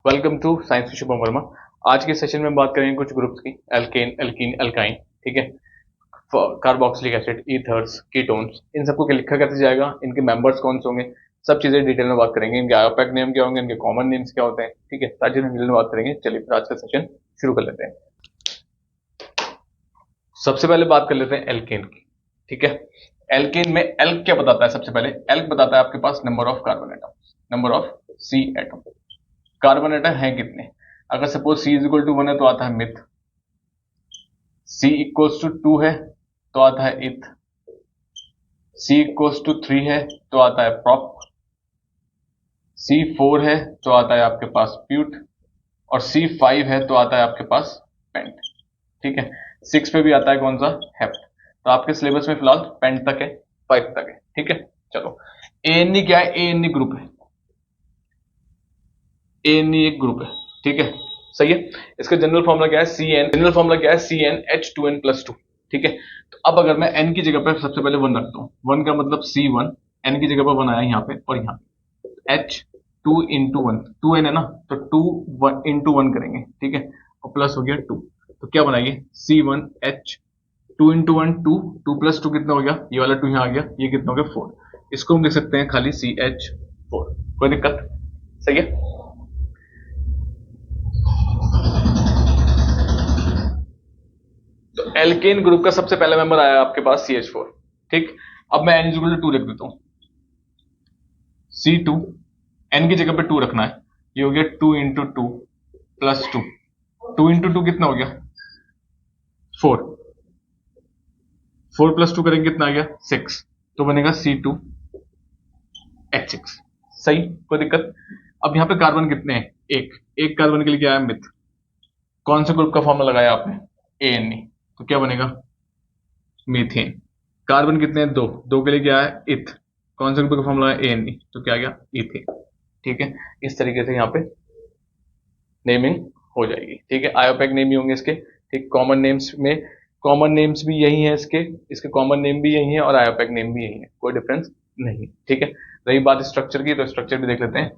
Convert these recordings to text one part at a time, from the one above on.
Welcome to science की शुभम वर्मा। आज के सेशन में बात करेंगे कुछ ग्रुप्स की, एल्केन, एल्कीन, एल्काइन। ठीक है, कार्बोक्सिलिक एसिड, ईथर्स, कीटोन्स, इन सबको लिखा कैसे जाएगा, इनके मेंबर्स कौन से होंगे, सब चीजें डिटेल में बात करेंगे। इनके आयोपैक नेम क्या होंगे, इनके कॉमन नेम्स क्या होते हैं। ठीक है, सारी चीजें डिटेल में बात करेंगे। चलिए फिर आज का सेशन शुरू कर लेते हैं। सबसे पहले बात कर लेते हैं एल्केन की। ठीक है, एल्केन में एल्क क्या बताता है? सबसे पहले एल्क बताता है आपके पास number of carbon atom, number of C atom. Carbon atom है कितने? अगर suppose C is equal to 1 है तो आता है मिथ, सी इक्वल्स टू 2 है तो आता है इथ, सी इक्वल्स टू 3 है तो आता है प्रॉप, सी 4 है तो आता है आपके पास प्यूट, और सी 5 है तो आता है आपके पास पेंट। ठीक है, 6 पे भी आता है कौन सा? हेप्ट। तो आपके सिलेबस में फिलहाल पेंट तक है, 5 तक है। ठीक है, चलो एएनई क्या है? एएनई ग्रुप है, एएनई एक ग्रुप है। ठीक है, सही है। इसका जनरल फॉर्मूला क्या है? सी एन, जनरल फॉर्मूला क्या है? C n H two n plus two. ठीक है, तो अब अगर मैं एन की जगह पर सबसे पहले 1 रखता हूँ, 1 का मतलब सी वन, एन की जगह पर 1 आया यहाँ पे और यहाँ पे, एच 2 इंटू वन, 2 एन है ना, तो 2 इंटू 1 करेंगे। ठीक है, और प्लस हो गया 2, तो क्या बनाइए? C one H 2 into one 2, 2 plus 2 कितना हो गया? ये वाला 2 यहाँ आ गया, ये कितना हो गया? 4। इसको हम लिख सकते हैं खाली सी एच 4। कोई दिक्कत? सही है। तो एल्केन ग्रुप का सबसे पहला मेंबर आया आपके पास CH4। ठीक, अब मैं N इक्वल टू 2 लिख देता हूं, C2, N की जगह पे 2 रखना है, ये हो गया 2 इंटू 2 प्लस 2, 2 इंटू 2 कितना हो गया? 4, 4 प्लस 2 करेंगे कितना आ गया? 6, तो बनेगा C2H6। सही, कोई दिक्कत? अब यहां पे कार्बन कितने हैं? एक, एक कार्बन के लिए क्या आया? मिथ। कौन से ग्रुप का फॉर्मूला लगाया आपने? ANE, तो क्या बनेगा? मीथेन। कार्बन कितने हैं? 2, 2 के लिए क्या है? इथ। कौन से ग्रुप का फॉर्मूला है? ANE, तो क्या आ गया? इथेन। ठीक है, इस तरीके से यहाँ पे नेमिंग हो जाएगी। ठीक है, आयोपैक नेम ही होंगे इसके। ठीक, कॉमन नेम्स में, कॉमन नेम्स भी यही है इसके, इसके कॉमन नेम भी यही है और आयोपैक नेम भी यही है, कोई डिफरेंस नहीं। ठीक है, रही बात स्ट्रक्चर की, तो स्ट्रक्चर भी देख लेते हैं।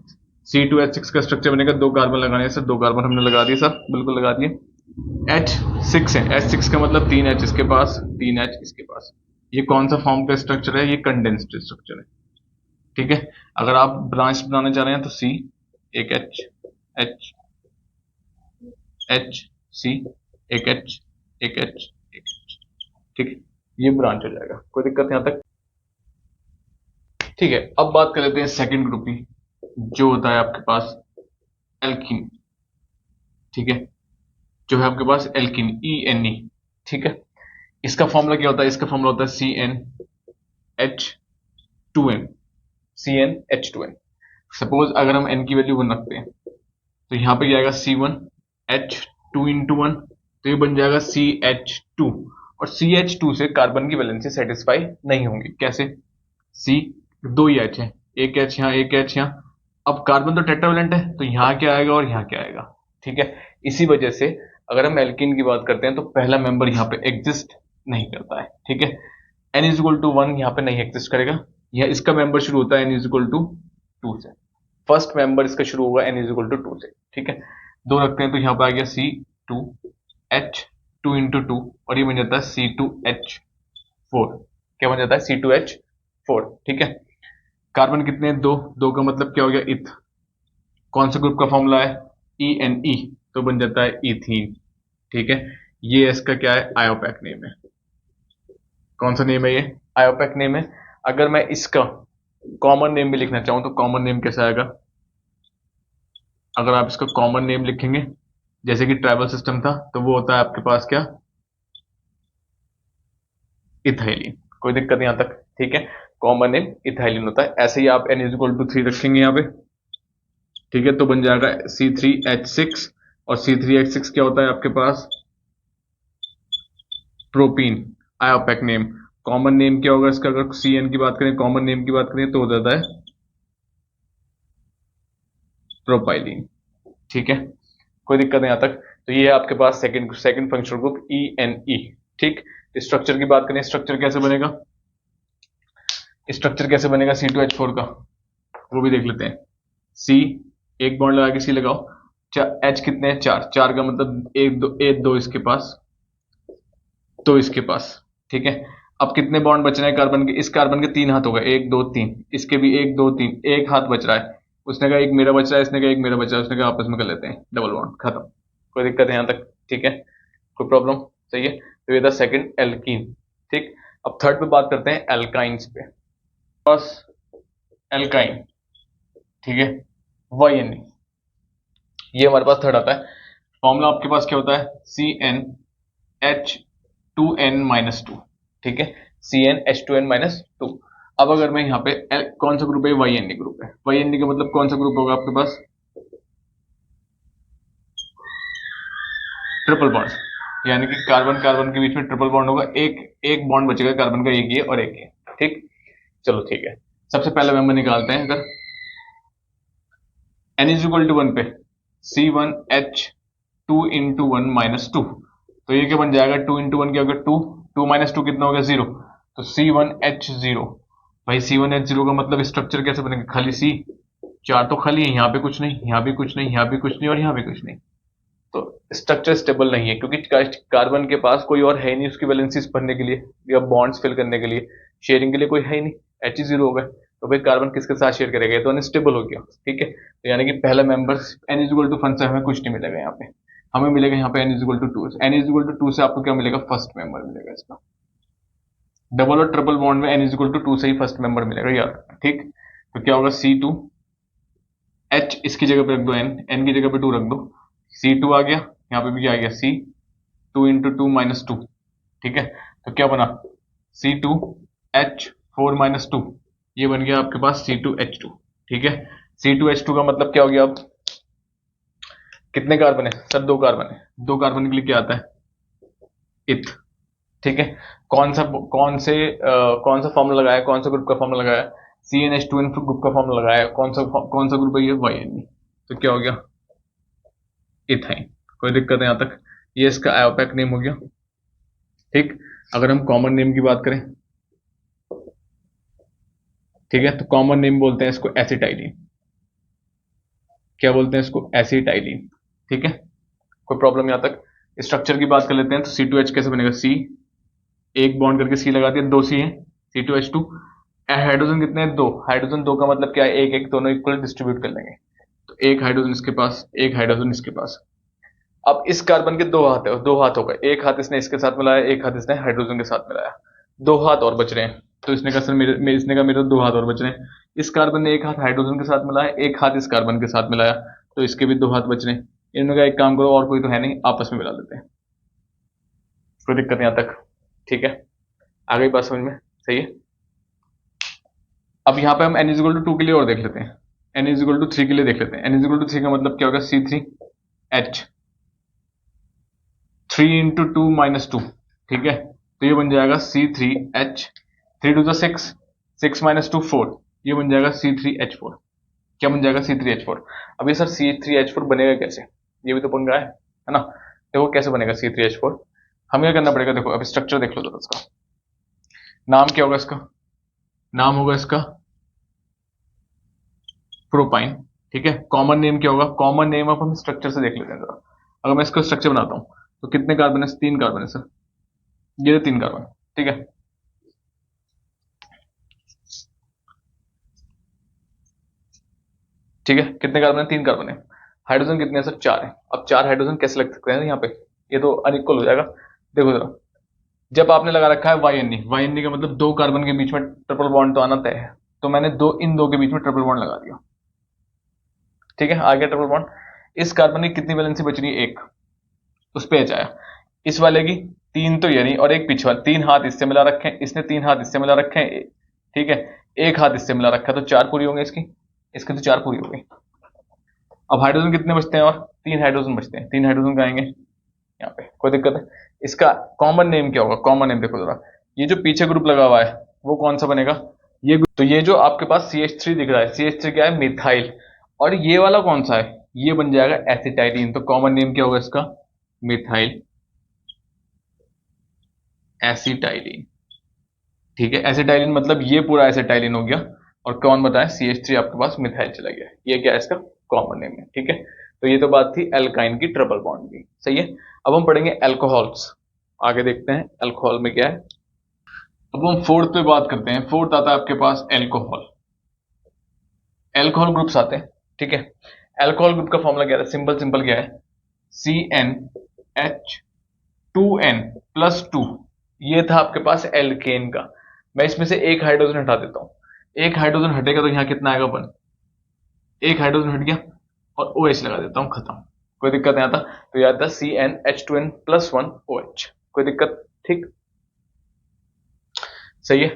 C2H6 का स्ट्रक्चर बनेगा, 2 कार्बन लगाने से, 2 कार्बन हमने लगा दिए सर, बिल्कुल लगा दिए। H6 है, H6 का मतलब 3H इसके पास, 3H इसके पास। ये कौन सा फॉर्म का स्ट्रक्चर है? ये कंडेंस्ड स्ट्रक्चर है। ठीक है, अगर आप ब्रांच बनाने जा रहे हैं तो C, एक H, H, H, C, एक H, एक H, एक H। ठीक है, ये ब्रांच हो जाएगा, कोई दिक्कत यहां तक? ठीक है, अब बात कर लेते हैं सेकंड ग्रुप की, जो होता है आपके पास एल्कीन। ठीक है, जो है आपके पास एल्कीन, ENE। ठीक है, इसका फॉर्मूला क्या होता है? इसका फॉर्मूला होता है CnH2n, CnH2n। सपोज अगर हम n की वैल्यू 1 रखते हैं तो यहां पे क्या आएगा? C1H2 इंटू 1, तो ये बन जाएगा CH2। और CH2 से कार्बन की वैलेंसी सेटिस्फाई नहीं होंगी। कैसे? C, 2 ही H है, एक H यहाँ, एक H यहाँ। अब कार्बन तो टेट्रावेलेंट है, तो यहाँ क्या आएगा और यहाँ क्या आएगा? ठीक है, इसी वजह से अगर हम एल्कीन की बात करते हैं तो पहला मेंबर यहाँ पे एग्जिस्ट नहीं करता है। ठीक है, N इज इक्वल टू 1 यहाँ पे नहीं एग्जिस्ट करेगा, यह इसका मेंबर शुरू होता है N इज इक्वल टू 2 से। फर्स्ट मेंबर इसका शुरू होगा N इज इक्वल टू 2 से। ठीक है, 2 रखते हैं तो यहाँ पे आ गया C2H 2 इंटू 2, और ये बन जाता है C2H4। क्या बन जाता है? C2H4। ठीक है, कार्बन कितने हैं? 2, 2 का मतलब क्या हो गया? इथ। कौन सा ग्रुप का फॉर्मूला है? ENE, तो बन जाता है इथीन। ठीक है, ये इसका क्या है? आयोपैक नेम है। कौन सा नेम है ये? आयोपैक नेम है। अगर मैं इसका कॉमन नेम भी लिखना चाहूं तो कॉमन नेम कैसा आएगा? अगर आप इसका कॉमन नेम लिखेंगे, जैसे कि ट्राइबल सिस्टम था, तो वो होता है आपके पास क्या? इथाइलिन। कोई दिक्कत यहां तक? ठीक है, कॉमन नेम इथाइलिन होता है। ऐसे ही आप N इज इक्वल टू 3 रखेंगे यहाँ पे। ठीक है, तो बन जाएगा C3H6, और C3H6 क्या होता है आपके पास? Propene. IUPAC name, common name क्या होगा इसका? अगर CN की बात करें, कॉमन नेम की बात करें, तो हो जाता है प्रोपाइलिन। ठीक है, कोई दिक्कत नहीं यहां तक? तो ये है आपके पास सेकंड फंक्शनल ग्रुप ENE। ठीक, स्ट्रक्चर की बात करें, स्ट्रक्चर कैसे बनेगा? स्ट्रक्चर कैसे बनेगा C2H4 का, वो भी देख लेते हैं। C, एक बॉन्ड लगा के C लगाओ, H कितने हैं, 4, 4 का मतलब एक दो इसके पास, दो इसके पास, ठीक है। अब कितने बॉन्ड बच रहे हैं कार्बन के, इस कार्बन के 3 हाथ हो गए, 1 2 3, इसके भी 1 2 3, एक हाथ बच रहा है। उसने कहा एक मेरा बच रहा है, इसने कहा एक मेरा बच रहा है, उसने कहा आपस में कर लेते हैं डबल बॉन्ड, खत्म। कोई दिक्कत है यहाँ तक, ठीक है, कोई प्रॉब्लम, सही है। तो ये था सेकंड एल्कीन, ठीक। अब थर्ड पे बात करते हैं एल्काइंस पे। बस एल्काइन, ठीक है, YN, ये हमारे पास थर्ड आता है। फॉर्मूला आपके पास क्या होता है, CnH2n-2, ठीक है, CnH2n-2। अब अगर मैं यहाँ पे कौन सा ग्रुप है, YN ग्रुप है। YN का मतलब कौन सा ग्रुप होगा आपके पास, ट्रिपल बॉन्ड, यानी कि कार्बन कार्बन के बीच में ट्रिपल बॉन्ड होगा, एक एक बॉन्ड बचेगा कार्बन का, एक ये और एक ये, ठीक। चलो ठीक है, सबसे पहला मेंबर निकालते हैं। अगर n=1 पे C1H2 × 1 - 2, तो ये क्या बन जाएगा, 2 × 1 क्या होगा 2, 2 - 2 कितना हो गया 0, तो C1H0। भाई C1H0 का मतलब स्ट्रक्चर कैसे बनेगा, खाली C, 4 तो खाली है, यहाँ पे कुछ नहीं, यहाँ भी कुछ नहीं, यहाँ भी कुछ नहीं और यहाँ भी कुछ नहीं, तो स्ट्रक्चर स्टेबल नहीं है, क्योंकि कार्बन के पास कोई और है ही नहीं उसकी वैलेंसीज भरने के लिए या बॉन्ड्स फिल करने के लिए, शेयरिंग के लिए कोई है ही नहीं, H0 हो गए, तो भाई कार्बन किसके साथ शेयर करेगा, तो अनस्टेबल हो गया, ठीक है। तो यानी कि पहला मेंबर n=1 से हमें कुछ नहीं मिलेगा, यहाँ पे हमें मिलेगा यहाँ पे n=2, n=2 से आपको क्या मिलेगा, फर्स्ट मेंबर मिलेगा इसका। डबल और ट्रिपल बॉन्ड में n=2 से ही फर्स्ट मेंबर मिलेगा यार, ठीक। तो क्या होगा C2H, इसकी जगह पे रख दो n की जगह पे 2 रख दो, C2 आ गया, यहाँ पे भी आ गया C, 2 × 2 - 2, ठीक है। तो क्या बना, C2H4 - 2, ये बन गया आपके पास C2H2, ठीक है। C2H2 का मतलब क्या हो गया, अब कितने कार्बन है सर, 2 कार्बन है, 2 कार्बन के लिए क्या आता है, इथ, ठीक है। कौन सा फॉर्मूला लगाया, कौन सा ग्रुप का फॉर्मूला लगाया, CnH2n ग्रुप का फॉर्मूला लगाया, कौन सा ग्रुप है ये, YN, तो क्या हो गया, इथाइन। कोई दिक्कत है यहाँ तक, ये इसका आयोपैक नेम हो गया, ठीक। अगर हम कॉमन नेम की बात करें, ठीक है, तो कॉमन नेम बोलते हैं इसको एसिटाइलिन, क्या बोलते हैं इसको, एसिटाइलिन, ठीक है। कोई प्रॉब्लम यहाँ तक। स्ट्रक्चर की बात कर लेते हैं, तो C2H कैसे बनेगा, C, एक बॉन्ड करके C लगा दिया, 2 C है, C2H2, हाइड्रोजन कितने हैं, 2, हाइड्रोजन 2 का मतलब क्या है, एक एक दोनों इक्वल डिस्ट्रीब्यूट कर लेंगे, तो एक हाइड्रोजन इसके पास, एक हाइड्रोजन इसके पास। अब इस कार्बन के 2 हाथ है, 2 हाथ हो गए, एक हाथ इसने इसके साथ मिलाया, एक हाथ इसने हाइड्रोजन के साथ मिलाया, 2 हाथ और बच रहे हैं। तो इसने कहा सर इसने कहा मेरे 2 हाथ और बच रहे हैं। इस कार्बन ने एक हाथ हाइड्रोजन के साथ मिलाया, एक हाथ इस कार्बन के साथ मिलाया, तो इसके भी 2 हाथ बच रहे हैं। इन्होंने कहा एक काम करो, और कोई तो है नहीं, आपस में मिला लेते हैं, कोई दिक्कत यहाँ तक, ठीक है। आ गई बात समझ में, सही है। अब यहाँ पे हम n=2 के लिए और देख लेते हैं, n=3 के लिए देख लेते हैं। n=3 का मतलब क्या होगा, C3H, 3 × 2 - 2, ठीक है। तो ये बन जाएगा C3H, 3 × 2 6, 6 - 2 4, ये बन जाएगा C3H4। क्या बन जाएगा, C3H4। अब ये सर C3H4 बनेगा कैसे, ये भी तो बन रहा है ना। देखो कैसे बनेगा C3H4, हमें क्या करना पड़ेगा, देखो अब स्ट्रक्चर देख लो जरा इसका, नाम क्या होगा इसका, नाम होगा इसका प्रोपाइन, ठीक है। कॉमन नेम क्या होगा, कॉमन नेम अब हम स्ट्रक्चर से देख लेते हैं जरा। अगर मैं इसका स्ट्रक्चर बनाता हूं, तो कितने कार्बन है, 3 कार्बन है सर, ये 3 कार्बन, ठीक है। ठीक है, कितने कार्बन है, 3 कार्बन है। हाइड्रोजन कितने हैं सर, 4 है। अब 4 हाइड्रोजन कैसे लग सकते हैं यहाँ पे, ये तो अनइक्वल हो जाएगा। देखो जरा, जब आपने लगा रखा है YNE, YNE का मतलब 2 कार्बन के बीच में ट्रिपल बॉन्ड तो आना तय है, तो मैंने इन दो के बीच में ट्रिपल बॉन्ड लगा दिया, ठीक है, आ गया ट्रिपल बॉन्ड। इस कार्बन की कितनी वैलेंसी बच रही है, 1, उस पे H आया। इस वाले की 3 तो ये नहीं, और एक पीछे वाला, 3 हाथ इससे मिला रखे हैं, इसने 3 हाथ इससे मिला रखे हैं, ठीक है, एक हाथ इससे मिला रखा है, तो 4 पूरी होंगे इसकी तो 4 पूरी हो गई। अब हाइड्रोजन कितने बचते हैं, और 3 हाइड्रोजन बचते हैं, 3 हाइड्रोजन आएंगे यहाँ पे, कोई दिक्कत है। इसका कॉमन नेम क्या होगा, कॉमन नेम देखो जरा, ये जो पीछे ग्रुप लगा हुआ है वो कौन सा बनेगा, ये तो ये जो आपके पास CH3 दिख रहा है, CH3 क्या है, मिथाइल, और ये वाला कौन सा है, ये बन जाएगा एसिटाइलिन। तो कॉमन नेम क्या होगा इसका, मिथाइल एसिटाइलिन, ठीक है। एसिटाइलिन मतलब ये पूरा एसिटाइलिन हो गया, और कौन बताया, CH3 आपके पास मिथाइल चला गया, ये क्या है इसका कॉमन नेम है, ठीक है। तो ये तो बात थी एल्काइन की ट्रिपल बॉन्ड की, सही है। अब हम पढ़ेंगे एल्कोहल्स, आगे देखते हैं एल्कोहल में क्या है। अब हम फोर्थ पे बात करते हैं। फोर्थ आता है आपके पास एल्कोहल। एल्कोहल ग्रुप्स आते हैं, ठीक है। एल्कोहल ग्रुप का फॉर्मूला क्या है, सिंपल सिंपल क्या है, CnH2n+2। ये था आपके पास एल्केन का। मैं इसमें से एक हाइड्रोजन हटा देता हूं, एक हाइड्रोजन हटेगा तो यहां कितना आएगा, 1। एक हाइड्रोजन हट गया और OH लगा देता हूं, खत्म। कोई दिक्कत नहीं आता। तो यह आता है CnH2n+1OH। कोई दिक्कत, ठीक, सही है।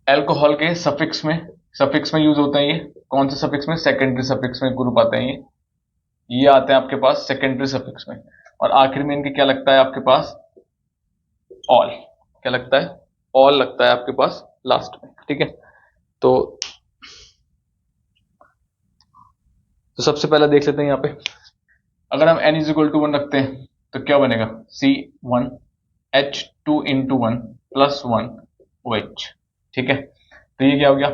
एल्कोहल के सफिक्स में यूज होते हैं ये। कौन से सफिक्स में, सेकेंडरी सफिक्स में ग्रुप आते हैं ये आते हैं आपके पास सेकेंडरी सफिक्स में। और आखिर में इनके क्या लगता है आपके पास, ऑल। क्या लगता है, ऑल लगता है आपके पास लास्ट में, ठीक है। तो सबसे पहले देख लेते हैं यहाँ पे, अगर हम n इज इक्वल टू 1 रखते हैं तो क्या बनेगा, C1H2 × 1 + 1 OH, ठीक है। तो ये क्या हो गया,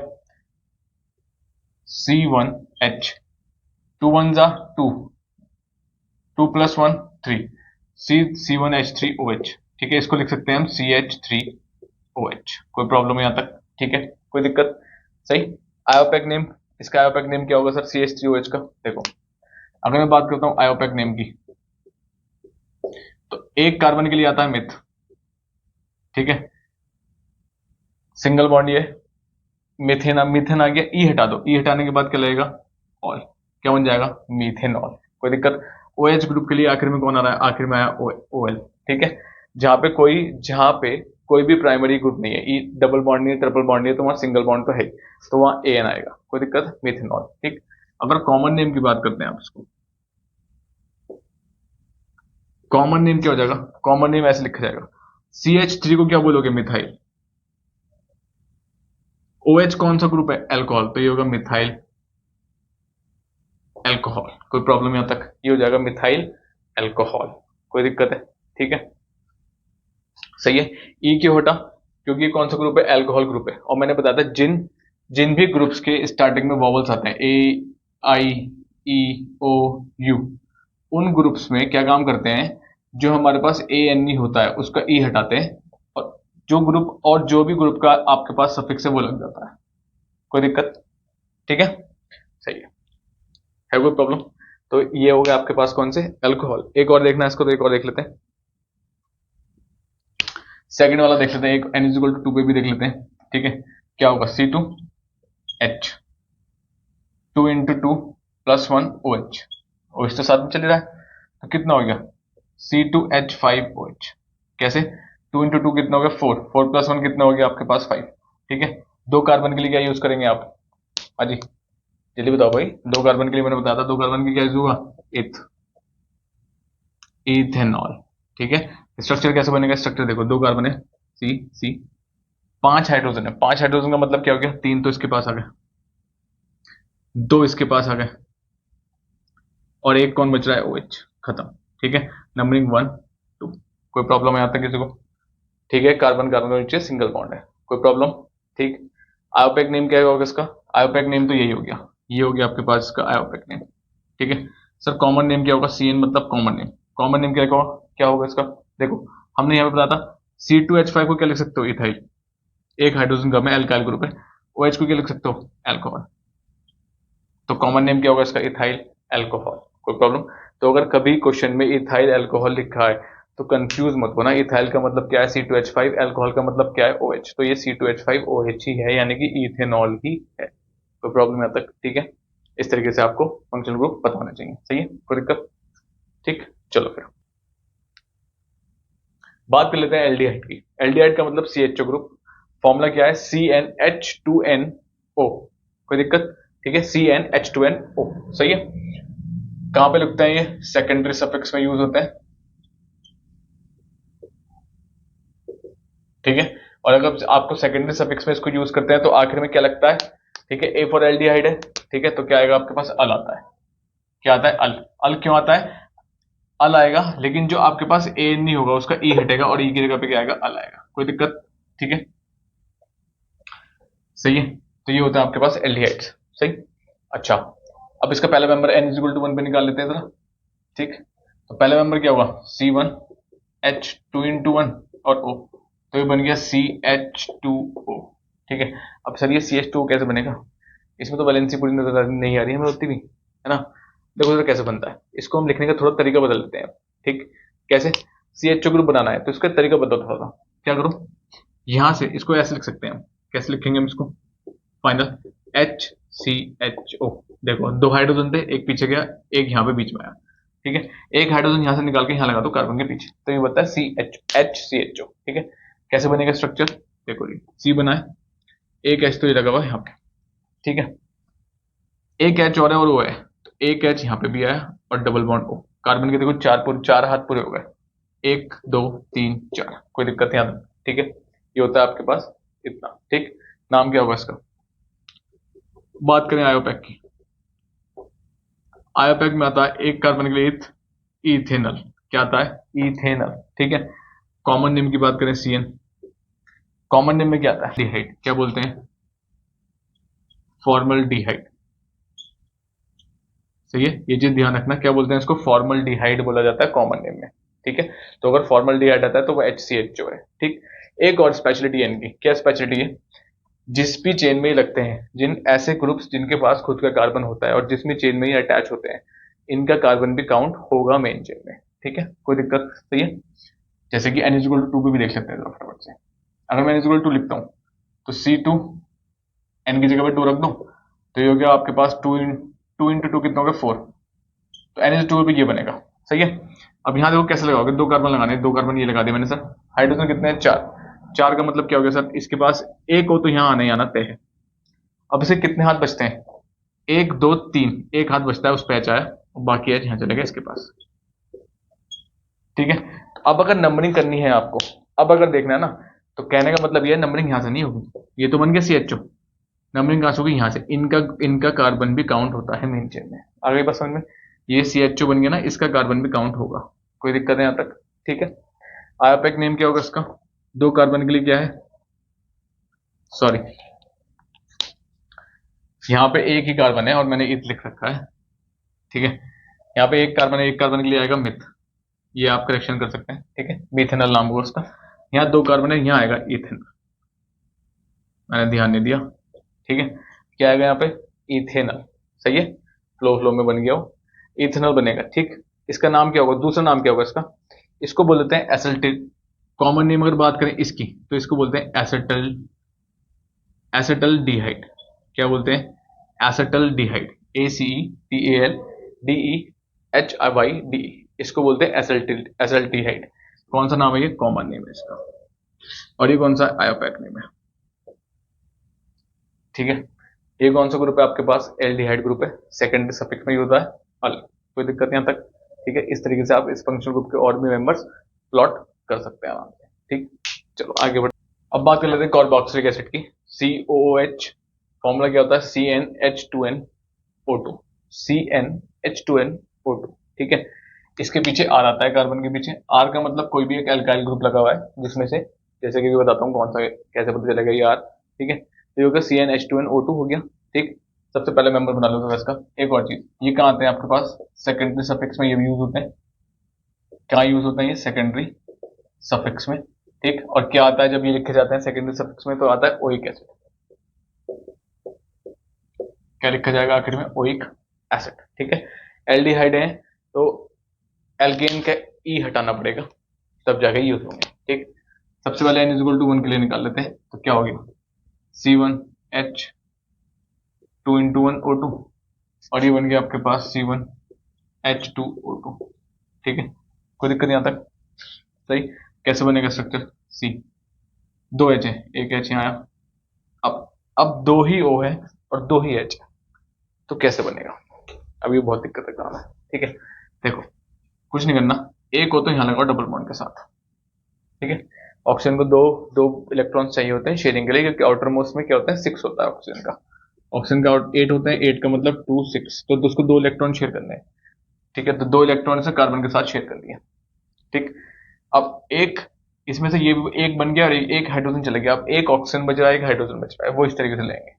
C1H, 2 1 जा 2, 2 + 1 3, C1H3OH, ठीक है। इसको लिख सकते हैं हम CH3OH। कोई प्रॉब्लम है यहाँ तक, ठीक है, कोई दिक्कत, सही। आयोपेक नेम, इसका आयोपेक नेम क्या होगा सर, CH3OH का। देखो अगर मैं बात करता हूं आयोपेक नेम की, तो एक कार्बन के लिए आता है मिथ, ठीक है, सिंगल बॉन्ड ये मिथेन, मिथेन आ गया, ई हटा दो, ई हटाने के बाद क्या लगेगा, ऑल। क्या बन जाएगा, मीथेनॉल। कोई दिक्कत। OH ग्रुप के लिए आखिर में कौन आ रहा है, आखिर में आया OL, ठीक है। जहां पे कोई भी प्राइमरी ग्रुप नहीं है, ई डबल बॉन्ड नहीं है, ट्रिपल बॉन्ड नहीं है, तो वहां सिंगल बॉन्ड तो है, तो वहां AN आएगा। कोई दिक्कत, मिथेनॉल, ठीक। अगर कॉमन नेम की बात करते हैं आप, इसको कॉमन नेम क्या हो जाएगा, कॉमन नेम ऐसे लिखा जाएगा, CH3 को क्या बोलोगे, मिथाइल। OH कौन सा ग्रुप है, एल्कोहल, तो ये होगा मिथाइल एल्कोहल। कोई प्रॉब्लम यहां तक, ये हो जाएगा मिथाइल एल्कोहल। कोई दिक्कत है, ठीक है, सही है। ई क्यों हटा, क्योंकि ये कौन सा ग्रुप है, एल्कोहल ग्रुप है। और मैंने बताया था जिन जिन भी ग्रुप्स के स्टार्टिंग में वॉवल्स आते हैं, A I E O U, उन ग्रुप्स में क्या काम करते हैं, जो हमारे पास ANE होता है उसका ई हटाते हैं, और जो भी ग्रुप का आपके पास सफिक्स है वो लग जाता है। कोई दिक्कत, ठीक है, सही है कोई प्रॉब्लम। तो ये हो गया आपके पास कौन से, अल्कोहल। एक और देखना है इसको, तो एक और देख लेते हैं, सेकंड वाला देख लेते हैं, एक N=2 पे भी देख लेते हैं, ठीक है। क्या होगा, C2H, 2 × 2 + 1 OH, OH तो साथ में चल रहा है, तो कितना हो गया, C2H5OH। कैसे, 2 × 2 कितना हो गया, 4, 4 + 1 कितना हो गया आपके पास 5, ठीक है। दो कार्बन के लिए क्या यूज करेंगे आप, अजी जल्दी बताओ भाई, दो कार्बन के लिए मैंने बताया था, दो कार्बन के क्या यूज होगा, इथेनॉल, ठीक है। स्ट्रक्चर कैसे बनेगा, स्ट्रक्चर देखो, दो कार्बन है, सी सी, 5 हाइड्रोजन है, 5 हाइड्रोजन का मतलब क्या हो गया, 3 तो इसके पास आ गए, 2 इसके पास आ गए, और एक कौन बच रहा है, OH, खत्म, ठीक है। नंबरिंग 1 2, कोई प्रॉब्लम है यहाँ तक किसी को, ठीक है। कार्बन कार्बन के नीचे सिंगल बॉन्ड है, कोई प्रॉब्लम, ठीक। आयोपेक नेम क्या होगा इसका, आयोपेक नेम तो यही हो गया, ये हो गया आपके पास इसका आयोपेक नेम, ठीक है। सर कॉमन नेम क्या होगा, CN मतलब कॉमन नेम, कॉमन नेम क्या होगा इसका, देखो हमने यहाँ पे बताया था, C2H5 को क्या लिख सकते हो, इथाइल, एक हाइड्रोजन कम है, एल्काइल ग्रुप है। OH को क्या लिख सकते हो, एल्कोहल, तो कॉमन नेम क्या होगा इसका, इथाइल एल्कोहल। कोई प्रॉब्लम। तो अगर कभी क्वेश्चन में इथाइल एल्कोहल लिखा है तो कंफ्यूज मत होना, इथाइल का मतलब क्या है, C2H5, एल्कोहल का मतलब क्या है, OH, तो ये C2H5OH ही है, यानी कि इथेनॉल ही है। कोई प्रॉब्लम यहाँ तक, ठीक है। इस तरीके से आपको फंक्शनल ग्रुप पता होना चाहिए, सही है, कोई दिक्कत, ठीक। चलो फिर बात कर लेते हैं एल्डिहाइड की। एल्डिहाइड का मतलब CHO ग्रुप, फॉर्मूला क्या है, CnH2nO। कोई दिक्कत, ठीक है, CnH2nO, सही है। कहां पे लिखते हैं ये, सेकेंडरी सफिक्स में यूज होते हैं, ठीक है। और अगर आपको सेकेंडरी सफिक्स में इसको यूज करते हैं तो आखिर में क्या लगता है, ठीक है, A फॉर एल्डिहाइड है, ठीक है, तो क्या आएगा आपके पास, अल आता है। क्या आता है, अल। अल क्यों आता है, अल आएगा, लेकिन जो आपके पास ए नहीं होगा उसका ई हटेगा, और ई की जगह पे क्या आएगा, अल आएगा। कोई दिक्कत, ठीक है, सही है। तो ये होता है आपके पास एल्डिहाइड्स, सही। अच्छा, अब इसका पहला member n is equal to 1 पे निकाल लेते हैं जरा। ठीक, तो पहला मेंबर क्या होगा, C1H2 इंटू 1 और O, तो ये बन गया CH2O। ठीक है, अब सर ये CH2O कैसे बनेगा, इसमें तो वैलेंसी पूरी नजर नहीं आ रही है हमें उतनी भी, है ना। देखो सर कैसे बनता है, इसको हम लिखने का थोड़ा तरीका बदल देते हैं। ठीक, कैसे, CH2 ग्रुप बनाना है तो इसका तरीका बदलो थोड़ा सा। क्या करो, यहां से इसको ऐसे लिख सकते हैं हम, कैसे लिखेंगे हम इसको, फाइनल HCHO। देखो दो हाइड्रोजन थे, एक पीछे गया, एक यहाँ पे बीच में आया। ठीक है, एक हाइड्रोजन यहां से निकाल के यहां लगा दो कार्बन के पीछे, तो ये बनता है HCHO। ठीक है, कैसे बनेगा स्ट्रक्चर, देखो ये C बना है, एक H तो ये लगा हुआ है यहाँ पे। ठीक है, एक H और है और वो है, तो एक H यहाँ पे भी आया और डबल बॉन्ड O। कार्बन के देखो चार हाथ पूरे हो गए, 1 2 3 4, कोई दिक्कत नहीं आता। ठीक है, ये होता है आपके पास इतना। ठीक, नाम क्या होगा इसका, बात करें आयोपैक की, आयोपैक में आता है एक कार्बन के लिए इथेनल, क्या आता है, इथेनल। ठीक है, कॉमन नेम की बात करें CN, कॉमन नेम में क्या आता है, डिहाइड, क्या बोलते हैं, फॉर्मल डिहाइड। सही है, ये चीज ध्यान रखना, क्या बोलते हैं इसको, फॉर्मल डिहाइड बोला जाता है कॉमन नेम में। ठीक है, तो अगर फॉर्मल डिहाइड आता है तो वो HCHO है। ठीक, एक और स्पेशलिटी है इनकी, क्या स्पेशलिटी है, जिस भी चेन में ही लगते हैं, जिन ऐसे ग्रुप्स जिनके पास खुद का कार्बन होता है और जिसमें चेन में ही अटैच होते हैं, इनका कार्बन भी काउंट होगा मेन चेन में। ठीक है, कोई दिक्कत, सही है। जैसे कि N=2 पे भी देख सकते हैं जरा फटाफट से, अगर मैं N=2 लिखता हूं तो C2 N की जगह पे 2 रख दूं, तो ये हो गया आपके पास 2 इंटू 2 कितना हो गया 4, तो N=2 पे ये बनेगा। सही है, अब यहाँ देखो कैसे लगाओगे, दो कार्बन लगाने, दो कार्बन ये लगा दिया मैंने सर, हाइड्रोजन कितने हैं, 4, 4 का मतलब क्या हो गया सर, इसके पास एक हो तो यहाँ आना ही आना तय है। अब इसे कितने हाथ बचते हैं, 1 2 3, एक हाथ बचता है, उस पे एच आया और बाकी एच यहाँ चले गए इसके पास। ठीक है, तो अब अगर नंबरिंग करनी है आपको, अब अगर देखना है ना, तो कहने का मतलब ये है नंबरिंग यहाँ से नहीं होगी, ये तो बन गया CHO, नंबरिंग कहाँ से होगी, यहाँ से, इनका इनका कार्बन भी काउंट होता है मेन चेन में। आ गई बात समझ में, ये CHO बन गया ना, इसका कार्बन भी काउंट होगा, कोई दिक्कत है यहाँ तक। ठीक है, आयोपैक नेम क्या होगा इसका, दो कार्बन के लिए क्या है, सॉरी यहाँ पे एक ही कार्बन है और मैंने इत लिख रखा है। ठीक है, यहाँ पे एक कार्बन है, एक कार्बन के लिए आएगा मिथ, ये आप करेक्शन कर सकते हैं। ठीक है, मिथेनॉल नाम होगा उसका, यहाँ दो कार्बन है, यहाँ आएगा इथेनॉल, मैंने ध्यान नहीं दिया। ठीक है, क्या आएगा यहाँ पे, इथेनॉल। सही है, फ्लो फ्लो में बन गया वो, इथेनॉल बनेगा। ठीक, इसका नाम क्या होगा, दूसरा नाम क्या होगा इसका, इसको बोल देते हैं एसिटिल, कॉमन नेम अगर बात करें इसकी तो इसको बोलते हैं एसिटल, एसिटल डिहाइड, क्या बोलते हैं, एसिटल डिहाइड, ACETALDEHYD, इसको बोलते हैं एसिटिल, एसिटिहाइड। कौन सा नाम है ये, कॉमन नेम है इसका, और ये कौन सा आयोपैक नेम है। ठीक है, ये कौन सा ग्रुप है आपके पास, एल्डिहाइड ग्रुप है, सेकेंडरी सफिक्स में यूज होता है अल, कोई दिक्कत नहीं यहाँ तक। ठीक है, इस तरीके से आप इस फंक्शनल ग्रुप के और भी मेंबर्स प्लॉट कर सकते हैं आराम से। ठीक, चलो आगे बढ़, अब बात कर लेते हैं कार्बोक्सिलिक एसिड की, COOH, फॉर्मूला क्या होता है, CnH2nO2, CnH2nO2। ठीक है, इसके पीछे R आता है, कार्बन के पीछे R का मतलब कोई भी एक एल्काइल ग्रुप लगा हुआ है जिसमें से, जैसे कि बताता हूँ कौन सा, कैसे पता चलेगा ये R। ठीक है, तो ये होगा CnH2nO2 हो गया। ठीक, सबसे पहले मेंबर बना लो तो इसका। एक और चीज, ये कहाँ आते हैं आपके पास, सेकेंडरी सफिक्स में ये भी यूज होते हैं, क्या यूज होता है ये, सेकेंडरी सफिक्स में। ठीक, और क्या आता है जब ये लिखे जाते हैं सेकेंडरी सफिक्स में, तो आता है ओइक एसिड, क्या लिखा जाएगा आखिर में, ओइक एसिड। ठीक है, एल्डिहाइड है तो एल्केन का ई हटाना पड़ेगा, तब जाके यूज होंगे। ठीक, सबसे पहले N=1 के लिए निकाल लेते हैं, तो क्या हो गया, C1H2 इंटू 1 O2, और ये बन गया आपके पास C1H2O2। ठीक है, कोई दिक्कत यहाँ तक, सही। कैसे बनेगा स्ट्रक्चर, C, दो H है, एक H यहाँ आया, अब दो ही O है और दो ही H है, तो कैसे बनेगा, अभी बहुत दिक्कत का काम है। ठीक है, देखो कुछ नहीं करना, एक हो तो यहाँ लगाओ डबल बॉन्ड के साथ। ठीक है, ऑक्सीजन को दो दो इलेक्ट्रॉन चाहिए होते हैं शेयरिंग के लिए, क्योंकि आउटर मोस्ट में क्या होता है, 6 होता है ऑक्सीजन का, ऑक्सीजन का 8 होता है, 8 का मतलब 2 6, तो उसको दो इलेक्ट्रॉन शेयर करने हैं। ठीक है, तो दो इलेक्ट्रॉन से कार्बन के साथ शेयर कर दिया। ठीक, अब एक इसमें से ये एक बन गया और एक हाइड्रोजन चला गया, अब एक ऑक्सीजन बच रहा है, एक हाइड्रोजन बच रहा है, वो इस तरीके से लेंगे,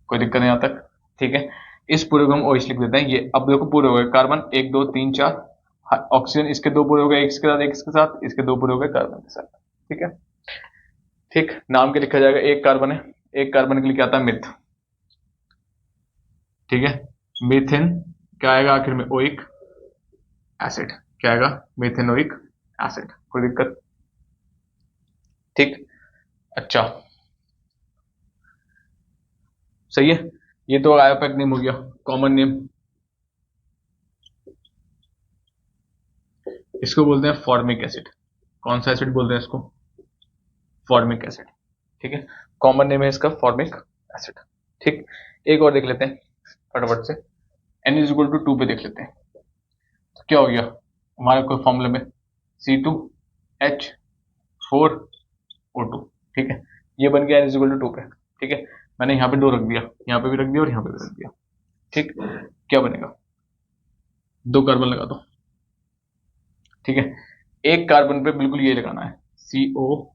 कोई दिक्कत नहीं यहाँ तक। ठीक है, इस पूरे को हम OH लिख देते हैं। ये अब देखो पूरे हो गए, कार्बन 1 2 3 4, ऑक्सीजन इसके 2 पूरे हो गए, एक इसके साथ एक इसके साथ, इसके 2 पूरे हो गए कार्बन के साथ। ठीक है, ठीक, नाम क्या लिखा जाएगा, एक कार्बन है, एक कार्बन के लिए क्या आता है, मिथ। ठीक है, मीथेन क्या आएगा आखिर में, ओइक एसिड। क्या आएगा, मेथेनोइक एसिड। कोई दिक्कत? ठीक, अच्छा, सही है। ये तो आयोपेक नेम हो गया, कॉमन नेम। इसको बोलते हैं फॉर्मिक एसिड। कौन सा एसिड बोलते हैं इसको, फॉर्मिक एसिड। ठीक है, कॉमन नेम है इसका फॉर्मिक एसिड। ठीक, एक और देख लेते हैं फटाफट से, N=2 पे देख लेते हैं। तो क्या हो गया हमारे कोई फॉर्मूले में, C2H4O2। ठीक है, ये बन गया N=2 पे। ठीक है, मैंने यहाँ पे 2 रख दिया, यहाँ पे भी रख दिया और यहाँ पे भी रख दिया। ठीक, क्या बनेगा, 2 कार्बन लगा दो। ठीक है, एक कार्बन पे बिल्कुल ये लगाना है, COOH,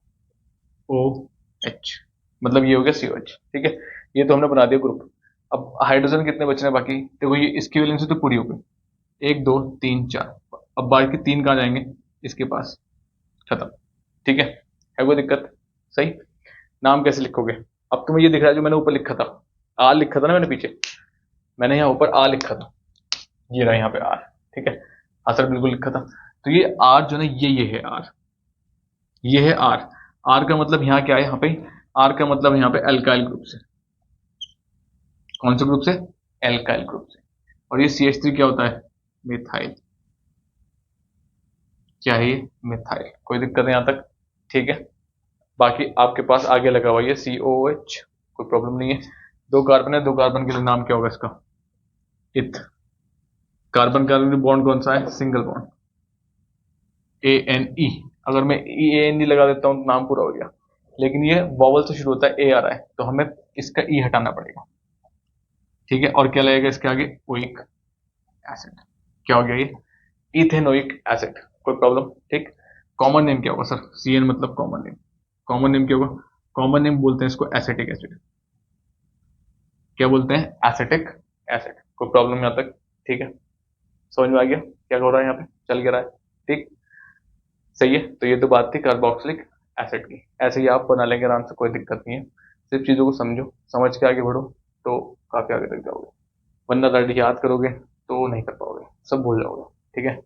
मतलब ये हो गया COH। ठीक है, ये तो हमने बना दिया ग्रुप। अब हाइड्रोजन कितने बचने बाकी, देखो ये इसकी वैलेंसी तो पूरी हो गई, 1 2 3 4, अब बाकी 3 कहाँ जाएंगे, इसके पास, खत्म। ठीक है कोई दिक्कत? सही। नाम कैसे लिखोगे, अब तुम्हें ये दिख रहा है जो मैंने ऊपर लिखा था, आर लिखा था ना मैंने पीछे, मैंने यहाँ ऊपर आर लिखा था, ये रहा यहाँ पे आर। ठीक है, हाँ सर बिल्कुल लिखा था। तो ये आर जो है ना, ये है आर, ये है आर। आर का मतलब यहाँ क्या है, यहाँ पे आर का मतलब यहाँ पे एल्काइल ग्रुप से। कौन से ग्रुप से, एल्काइल ग्रुप से। और ये CH3 क्या होता है, मिथाइल। क्या है ये, मिथाइल। कोई दिक्कत है यहाँ तक? ठीक है, बाकी आपके पास आगे लगा हुआ ये COOH, कोई प्रॉब्लम नहीं है। 2 कार्बन है, 2 कार्बन के लिए नाम क्या होगा इसका, इथ। कार्बन कार्बन बॉन्ड कौन सा है, सिंगल बॉन्ड, ANE। अगर मैं EANE लगा देता हूं तो नाम पूरा हो गया, लेकिन ये वॉवल से शुरू होता है, A आ रहा है, तो हमें इसका E हटाना पड़ेगा। ठीक है, और क्या लगेगा इसके आगे, ओइक एसिड। क्या हो गया ये, इथेनोइक एसिड। कोई प्रॉब्लम? ठीक, कॉमन नेम क्या होगा सर, CN मतलब कॉमन नेम। कॉमन नेम क्या होगा, कॉमन नेम बोलते हैं इसको एसिटिक एसिड। क्या बोलते हैं, एसिटिक एसिड। कोई प्रॉब्लम यहाँ तक? ठीक है, समझ में आ गया क्या हो रहा है यहाँ पे, चल क्या रहा है? ठीक, सही है। तो ये तो बात थी कार्बोक्सिलिक एसिड की, ऐसे ही आप बना लेंगे आराम से, कोई दिक्कत नहीं है। सिर्फ चीज़ों को समझो, समझ के आगे बढ़ो तो काफ़ी आगे तक जाओगे, वरना रट याद करोगे तो नहीं कर पाओगे, सब भूल जाओगे। ठीक है,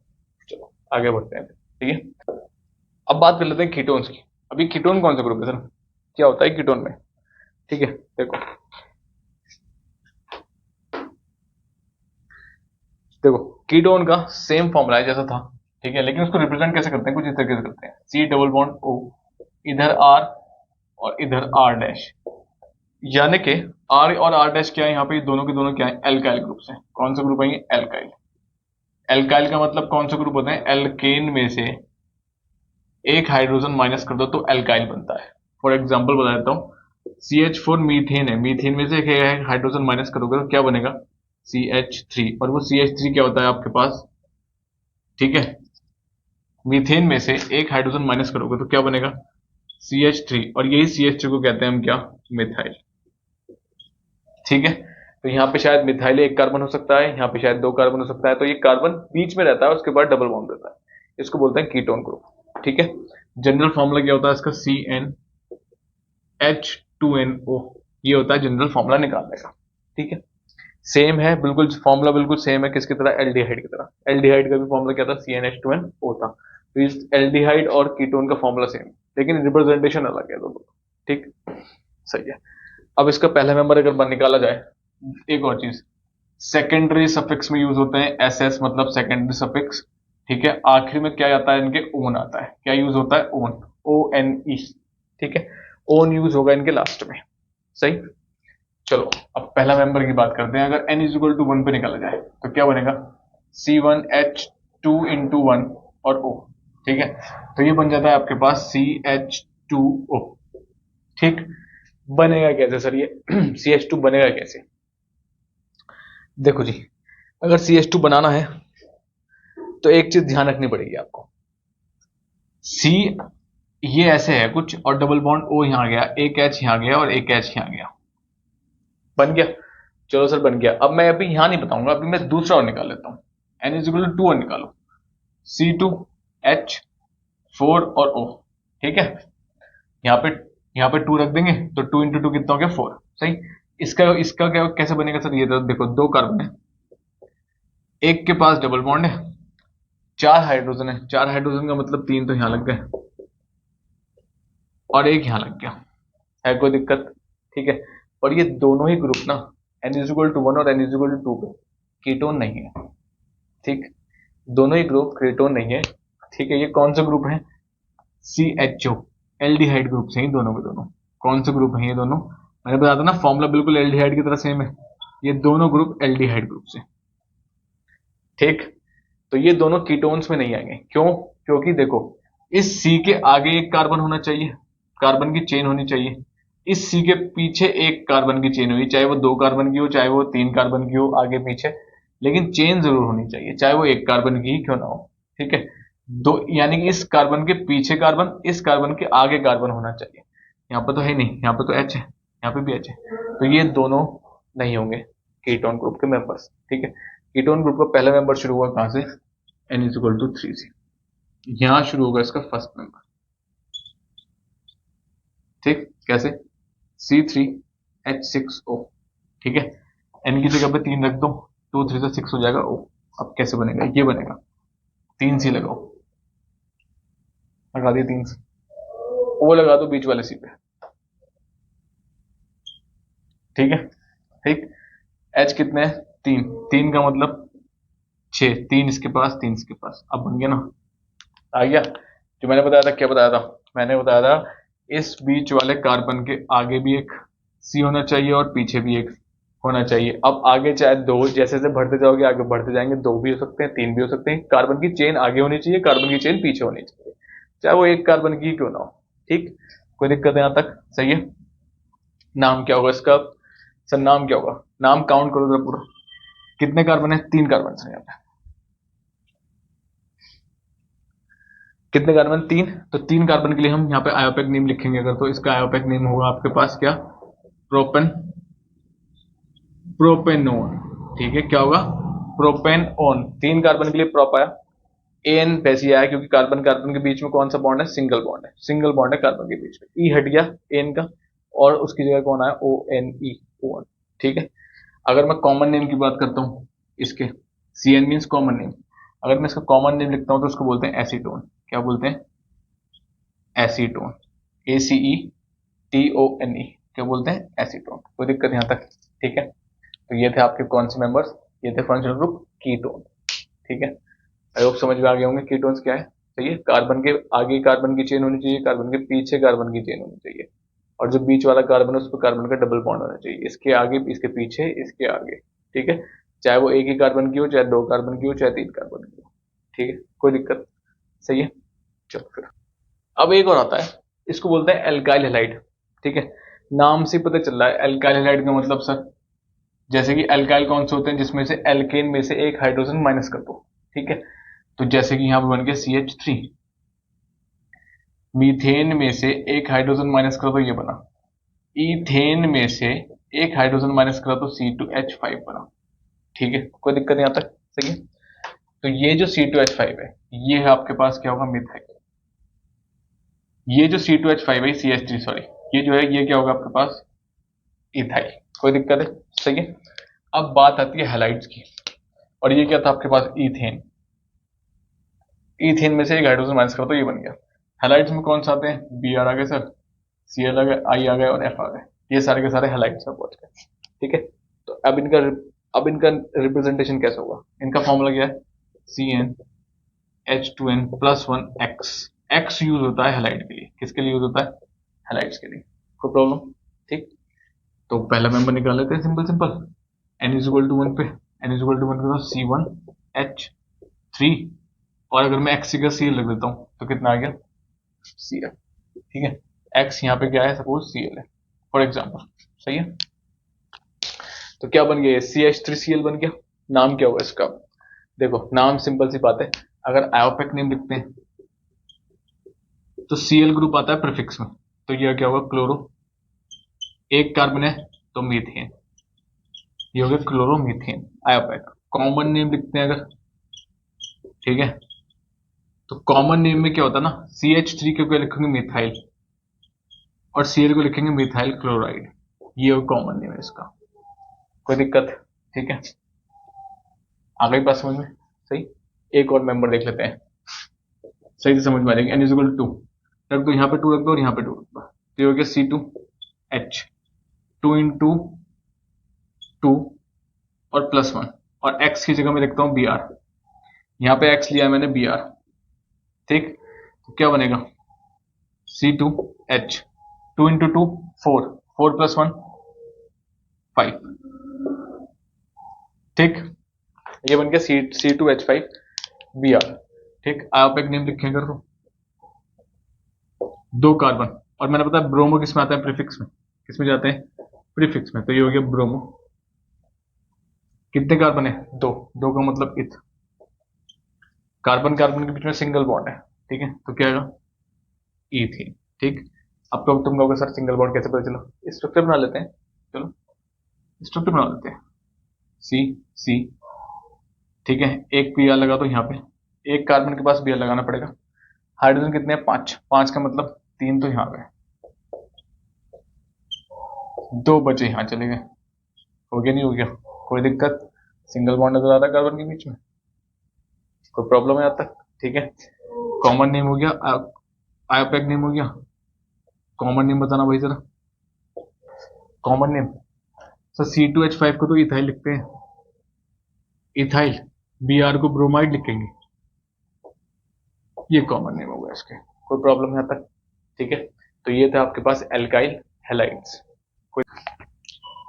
चलो आगे बढ़ते हैं। ठीक है, अब बात कर लेते हैं कीटोन्स की। अभी कीटोन कौन सा ग्रुप है सर, क्या होता है कीटोन में? ठीक है, देखो देखो कीटोन का सेम फॉर्मूला है जैसा था। ठीक है, लेकिन उसको रिप्रेजेंट कैसे करते हैं, कुछ इस तरीके से करते हैं, C डबल बॉन्ड O, इधर R और इधर R डैश। यानी कि R और R डैश क्या है यहाँ पे, दोनों के दोनों क्या है, एल्काइल ग्रुप से। कौन सा ग्रुप है ये, एल्काइल। एल्काइल का मतलब कौन सा ग्रुप होता है, एल्केन में से एक हाइड्रोजन माइनस कर दो तो एल्काइल बनता है। फॉर एग्जाम्पल बता देता हूँ, CH4 मीथेन है, मीथेन में से एक हाइड्रोजन माइनस करोगे तो क्या बनेगा, CH3। और वो CH3 क्या होता है आपके पास, ठीक है, मीथेन में से एक हाइड्रोजन माइनस करोगे तो क्या बनेगा, CH3। और यही CH3 को कहते हैं हम क्या, मिथाइल। ठीक है, तो यहाँ पे शायद मिथाइल एक कार्बन हो सकता है, यहाँ पे शायद 2 कार्बन हो सकता है, तो ये कार्बन बीच में रहता है, उसके बाद डबल बॉन्ड रहता है, इसको बोलते हैं कीटोन ग्रुप। ठीक है, जनरल फॉर्मूला क्या होता है इसका, CnH2nO, ये होता है जनरल फॉर्मूला निकालने का। ठीक है, सेम है बिल्कुल, फॉर्मूला बिल्कुल सेम है, किसकी तरह, एल्डिहाइड की तरह। एल्डिहाइड का भी फॉर्मूला क्या था, CnH2nO था। तो इस एल्डिहाइड और कीटोन का फॉर्मूला सेम, लेकिन रिप्रेजेंटेशन अलग है दोनों। ठीक, सही है। अब इसका पहला मेंबर अगर निकाला जाए, एक और चीज, सेकेंडरी सफिक्स में यूज होते हैं SS, मतलब सेकेंडरी सफिक्स। ठीक है, आखिर में क्या आता है इनके, ओन आता है। क्या यूज होता है, ओन, ONE। ठीक है, ओन यूज होगा इनके लास्ट में। सही, चलो अब पहला मेंबर की बात करते हैं। अगर N=1 पे निकाला जाए तो क्या बनेगा, C1H2 × 1 और O। ठीक है, तो ये बन जाता है आपके पास CH2O। ठीक, बनेगा कैसे सर ये CH2 बनेगा कैसे, देखो जी, अगर CH2 बनाना है तो एक चीज ध्यान रखनी पड़ेगी आपको, C ये ऐसे है कुछ, और डबल बॉन्ड O यहां गया, एक H यहां गया और एक H यहां गया, बन गया। चलो सर बन गया। अब मैं अभी यहाँ नहीं बताऊंगा, अभी मैं दूसरा और निकाल लेता हूँ। एन इज इक्वल टू 2 और निकालो, C2H4 और O। ठीक है, यहाँ पे यहाँ पे 2 रख देंगे तो 2 इंटू 2 कितना हो गया 4। सही। इसका इसका क्या कैसे बनेगा सर? ये तो देखो, 2 कार्बन है, एक के पास डबल बॉन्ड है, 4 हाइड्रोजन है, 4 हाइड्रोजन का मतलब 3 तो यहाँ लग गए और एक यहाँ लग गया। है कोई दिक्कत? ठीक है। और ये दोनों ही ग्रुप ना N इज इक्वल टू 1 और N इज इक्वल टू 2 पे कीटोन नहीं है। ठीक, दोनों ही ग्रुप कीटोन नहीं है। ठीक है, ये कौन सा ग्रुप है? CHO, एल्डिहाइड ग्रुप से ही दोनों के दोनों। कौन से ग्रुप है ये दोनों? मैंने बताया था ना, फॉर्मूला बिल्कुल एल्डिहाइड की तरह सेम है। ये दोनों ग्रुप एल्डिहाइड ग्रुप से। ठीक, तो ये दोनों कीटोन्स में नहीं आएंगे। क्यों? क्योंकि देखो, इस C के आगे एक कार्बन होना चाहिए, कार्बन की चेन होनी चाहिए। इस C के पीछे एक कार्बन की चेन होगी, चाहे वो 2 कार्बन की हो, चाहे वो 3 कार्बन की हो, आगे पीछे, लेकिन चेन जरूर होनी चाहिए, चाहे वो 1 कार्बन की ही क्यों ना हो। ठीक है, दो यानी कि इस कार्बन के पीछे कार्बन, इस कार्बन के आगे कार्बन होना चाहिए। यहाँ पर तो है नहीं, यहाँ पर तो H है, यहाँ पे भी H है, तो ये दोनों नहीं होंगे कीटोन ग्रुप के मेंबर्स। ठीक है, कीटोन ग्रुप का पहला मेंबर शुरू हुआ कहां से? N इज इक्वल टू 3 से। यहां शुरू होगा इसका फर्स्ट मेंबर। ठीक, कैसे? C3H6O। ठीक है, N की जगह पे 3 रख दो, 2 3 से 6 हो जाएगा O। अब कैसे बनेगा? ये बनेगा, 3 C लगाओ, लगा दिए 3 C, O लगा दो बीच वाले C पे। ठीक है, ठीक। H कितने हैं? 3, 3 का मतलब 6, 3 इसके पास, 3 इसके पास। अब बन गया ना, आ गया। जो मैंने बताया था, क्या बताया था? मैंने बताया था इस बीच वाले कार्बन के आगे भी एक C होना चाहिए और पीछे भी एक होना चाहिए। अब आगे चाहे 2, जैसे जैसे बढ़ते जाओगे आगे बढ़ते जाएंगे, 2 भी हो सकते हैं, 3 भी हो सकते हैं। कार्बन की चेन आगे होनी चाहिए, कार्बन की चेन पीछे होनी चाहिए, चाहे वो एक कार्बन की क्यों ना हो। ठीक, कोई दिक्कत है यहाँ तक? सही है। नाम क्या होगा इसका? सर नाम क्या होगा? नाम काउंट करो जरा पूरा, कितने कार्बन है? 3 कार्बन है यहाँ पे। कितने कार्बन? 3। तो 3 कार्बन के लिए हम यहाँ पे आयोपेक नेम लिखेंगे अगर, तो इसका आयोपेक नेम होगा आपके पास क्या? Propane, propanone. ठीक है, क्या होगा? प्रोपेनोन। 3 कार्बन के लिए प्रोप आया, एन वैसे आया क्योंकि कार्बन कार्बन के बीच में कौन सा बॉन्ड है? सिंगल बॉन्ड है, सिंगल बॉन्ड है कार्बन के बीच में। ई हट गया एन का और उसकी जगह कौन आया? O N E, one. ठीक है, अगर मैं कॉमन नेम की बात करता हूँ इसके, C N means common name, अगर मैं इसका कॉमन नेम लिखता हूँ तो उसको बोलते हैं एसीटोन। क्या बोलते हैं? Acetone, A C E T O N E. क्या बोलते हैं? एसीटोन। कोई दिक्कत यहाँ तक? ठीक है, तो ये थे आपके कौन से मेंबर्स? ये थे फंक्शनल ग्रुप कीटोन। ठीक है, आई होप समझ में आ गए होंगे कीटोन्स क्या है। सही है, कार्बन के आगे कार्बन की चेन होनी चाहिए, कार्बन के पीछे कार्बन की चेन होनी चाहिए, और जो बीच वाला कार्बन है उस पर कार्बन का डबल बॉन्ड होना चाहिए, इसके आगे, इसके पीछे, इसके आगे। ठीक है, चाहे वो एक ही कार्बन की हो, चाहे 2 कार्बन की हो, चाहे 3 कार्बन की हो। ठीक है, कोई दिक्कत? सही है, चलो फिर अब एक और आता है, इसको बोलते हैं एल्काइल हैलाइड। ठीक है, नाम से पता चल रहा है एल्काइल हैलाइड का मतलब सर, जैसे कि एल्काइल कौन से होते हैं? जिसमें से एल्केन में से एक हाइड्रोजन माइनस कर दो। ठीक है, तो जैसे कि यहां पर बन गया CH3, मीथेन में से एक हाइड्रोजन माइनस करो तो ये बना, इथेन में से एक हाइड्रोजन माइनस करो तो C2H5 बना। ठीक है, कोई दिक्कत यहाँ तक? सही है, तो ये जो C2H5 है, ये है आपके पास क्या होगा? मिथाइल। ये जो C2H5 है, CH3 सॉरी, ये जो है ये क्या होगा आपके पास? इथाइल। कोई दिक्कत है? सही है। अब बात आती है हैलाइड्स की, और ये क्या था आपके पास? इथेन। इथेन में से एक हाइड्रोजन माइनस करो तो ये बन गया। हैलाइड्स में कौन सा आते हैं? Br आ गए सर, Cl आ गए, I आ गए और F आ गए, ये सारे के सारे हैलाइड्स में पहुंच गए। ठीक है, तो अब इनका रिप्रेजेंटेशन कैसे होगा? इनका फॉर्मूला क्या है? CnH2n plus 1 X। X use होता है हैलाइड के लिए। किसके लिए यूज होता है? हैलाइड्स के लिए। कोई प्रॉब्लम? ठीक, तो पहला मेंबर निकाल लेते हैं, simple simple. N is equal to 1 पे, N इज इक्वल टू 1 पे तो C1H3, और अगर मैं X की जगह Cl रख देता हूँ तो कितना आ गया? Cl। ठीक है, X यहाँ पे क्या है? सपोज Cl है फॉर एग्जाम्पल। सही है, तो क्या बन गया? CH3Cl बन गया। नाम क्या होगा इसका? देखो, नाम सिंपल सी बात है, अगर आयोपेक नेम लिखते हैं तो Cl ग्रुप आता है प्रीफिक्स में, तो यह क्या होगा? क्लोरो। एक कार्बन है तो मीथेन। ये हो गया क्लोरोमीथेन आयोपैक। कॉमन नेम लिखते हैं अगर, ठीक है, तो कॉमन नेम में क्या होता है ना, CH3 को क्या लिखेंगे, मिथाइल, और Cl को लिखेंगे मिथाइल क्लोराइड। ये हो कॉमन नेम है इसका, कोई दिक्कत? ठीक है, आ गई बात समझ में? सही। एक और मेंबर देख लेते हैं, सही से समझ में आ जाएगी। N इज इक्वल टू 2 रख दो, यहाँ पे 2 रख दो और यहाँ पे 2 रख दो, तो ये हो गया C2H, 2 और +1, और x की जगह मैं लिखता हूँ Br, यहाँ पे x लिया है मैंने Br, ठीक। तो क्या बनेगा, C2H, 2 इंटू 2 4, 4 + 1 5, ठीक। ये बन गया C2H5Br, ठीक। आप एक नेम लिखें कर दो, 2 कार्बन, और मैंने बताया ब्रोमो किस में आता है, प्रीफिक्स में। किस में जाते हैं, प्रीफिक्स में, तो ये हो गया ब्रोमो। कितने कार्बन है, 2, 2 का मतलब इथ, कार्बन कार्बन के बीच में सिंगल बॉन्ड है, ठीक है, तो क्या आएगा, इथेन, ठीक। अब तो तुम कहोगे सर सिंगल बॉन्ड कैसे पता चला, स्ट्रक्चर बना लेते हैं, चलो स्ट्रक्चर बना लेते हैं। सी सी, ठीक है, एक पी आर लगा दो यहाँ पे, एक कार्बन के पास बी आर लगाना पड़ेगा। हाइड्रोजन कितने हैं, 5, 5 का मतलब 3 तो यहाँ पे, 2 बचे यहाँ चले गए, हो गया नहीं हो गया, कोई दिक्कत? सिंगल बॉन्ड नजर आ रहा है कार्बन के बीच में, कोई प्रॉब्लम है यहाँ तक? ठीक है, कॉमन नेम हो गया, आयोपैक नेम हो गया। कॉमन नेम बताना भाई जरा, कॉमन नेम। सर C2H5 को तो इथाइल लिखते हैं, इथाइल, Br को ब्रोमाइड लिखेंगे, ये कॉमन नेम होगा इसके, कोई प्रॉब्लम यहाँ तक? ठीक है, तो ये थे आपके पास एल्काइल हैलाइड्स, कोई,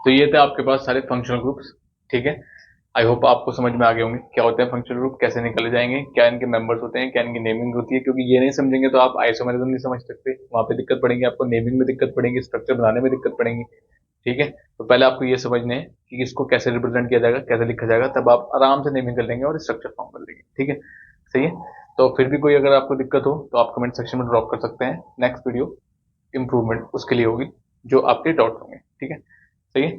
तो ये थे आपके पास सारे फंक्शनल ग्रुप्स, ठीक है। आई होप आपको समझ में आ गए होंगे क्या होते हैं फंक्शनल ग्रुप, कैसे निकले जाएंगे, क्या इनके मेंबर्स होते हैं, क्या इनकी नेमिंग होती है, क्योंकि ये नहीं समझेंगे तो आप आइसोमेरिज्म नहीं समझ सकते, वहां पे दिक्कत पड़ेगी आपको, नेमिंग में दिक्कत पड़ेगी, स्ट्रक्चर बनाने में दिक्कत पड़ेगी, ठीक है। तो पहले आपको ये समझने है कि इसको कैसे रिप्रेजेंट किया जाएगा, कैसे लिखा जाएगा, तब आप आराम से नेमिंग कर लेंगे और स्ट्रक्चर फॉर्म कर लेंगे, ठीक है, सही है। तो फिर भी कोई अगर आपको दिक्कत हो तो आप कमेंट सेक्शन में ड्रॉप कर सकते हैं, नेक्स्ट वीडियो इंप्रूवमेंट उसके लिए होगी, जो आपके डाउट होंगे, ठीक है, सही है।